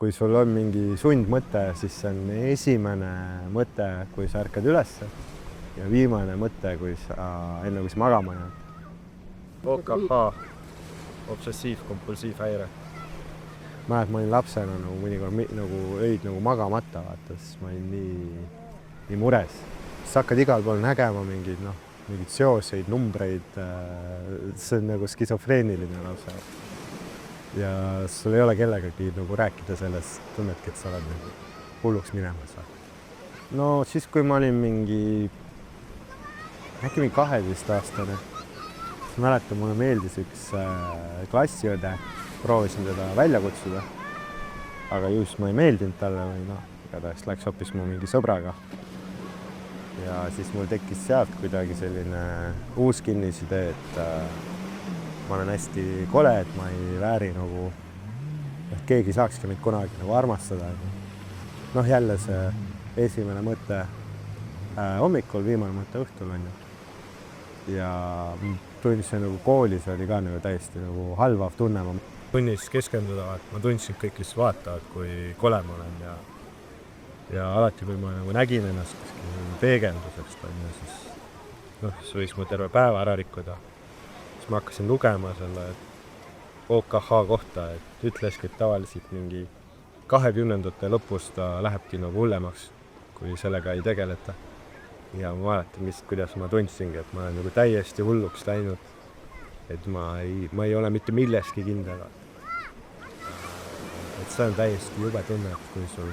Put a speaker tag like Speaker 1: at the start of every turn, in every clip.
Speaker 1: kui sul on mingi sundmõte, siis see on esimene mõte, kui sa ärkad ülesse ja viimane mõte, enne kui sa magama jääd.
Speaker 2: OKH, obsessiiv-kompulsiivhäire.
Speaker 1: Ma olin lapsena nagu mõnikord nagu öid nagu magamata, vaata, siis ma olin nii mures. Sa hakkad igal pool nägema mingeid seoseid, numbreid, see on nagu skisofreeniline lausa. Ja sul ei ole kellegagi nagu rääkida sellest, tunnedki, et sa oled nagu hulluks minemas. No siis, kui ma olin äkki 12-aastane, siis mäletan, mulle meeldis üks klassiõde, proovisin teda välja kutsuda, aga just ma ei meeldinud talle või igatahes läks hoopis mu mingi sõbraga. Ja siis mul tekkis sealt kuidagi selline uus kinnisidee, et ma olen hästi kole, et ma ei vääri nagu, et keegi saakski mind kunagi nagu armastada. Jälle see esimene mõte hommikul, viimane mõte õhtul on ju. Ja tundsin nagu koolis oli ka nagu täiesti nagu halvav tunne.
Speaker 2: Tunnis keskenduda, et ma tundsin, kõik lihtsalt vaatavad, kui kole ma olen ja alati, kui ma nagu nägin ennast kuskil peegeldusest, siis võiks mu terve päeva ära rikkuda. Siis ma hakkasin lugema selle OKH kohta, et ütleski, et tavaliselt mingi 20. lõpus ta lähebki nagu hullemaks, kui sellega ei tegeleta. Ja ma mäletan, kuidas ma tundsingi, et ma olen nagu täiesti hulluks läinud, et ma ei ole mitte milleski kindel. Et see on täiesti jube tunne, et kui sul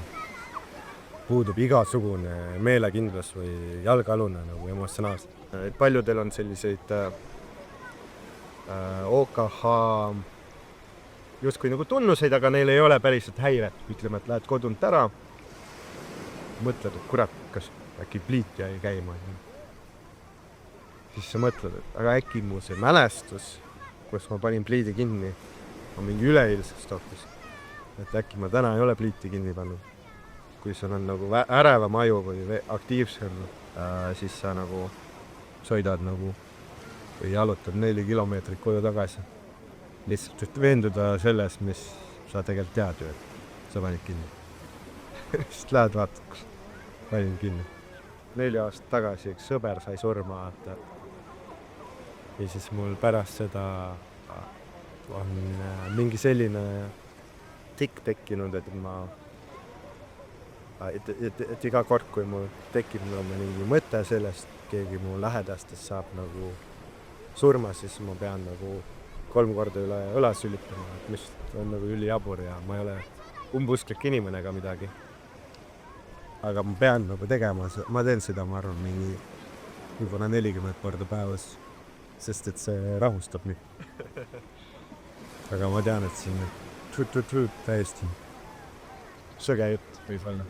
Speaker 2: puudub igasugune meelekindlus või jalgealune nagu emotsionaalselt. Paljudel on selliseid OKH justkui nagu tunnuseid, aga neil ei ole päriselt häiret. Ütleme, et lähed kodunt ära, mõtled, et kurat, kas äkki pliit jäi käima. Siis sa mõtled, et aga äkki mu see mälestus, kus ma panin pliidi kinni, on mingi üleeilsest hoopis. Et äkki ma täna ei ole pliiti kinni pannud. Kui sul on nagu ärevam aju või aktiivsem, siis sa nagu sõidad nagu või jalutad 4 kilomeetrit koju tagasi. Lihtsalt et veenduda selles, mis sa tegelikult tead ju, et sa panid kinni. Siis lähed vaatad, kus panin kinni. 4 aastat tagasi üks sõber sai surma. Ja siis mul pärast seda on mingi selline tikk tekkinud, et iga kord, kui mul tekib mingi mõte sellest, keegi mu lähedastest saab nagu surma, siis ma pean nagu 3 korda üle õla sülitama, mis on nagu ülijabur ja ma ei ole umbusklik inimene ega midagi. Aga ma pean nagu tegema, ma teen seda, ma arvan, mingi juba 40 korda päevas, sest et see rahustab nii. Aga ma tean, et siin täiesti sõge jutt võib olla.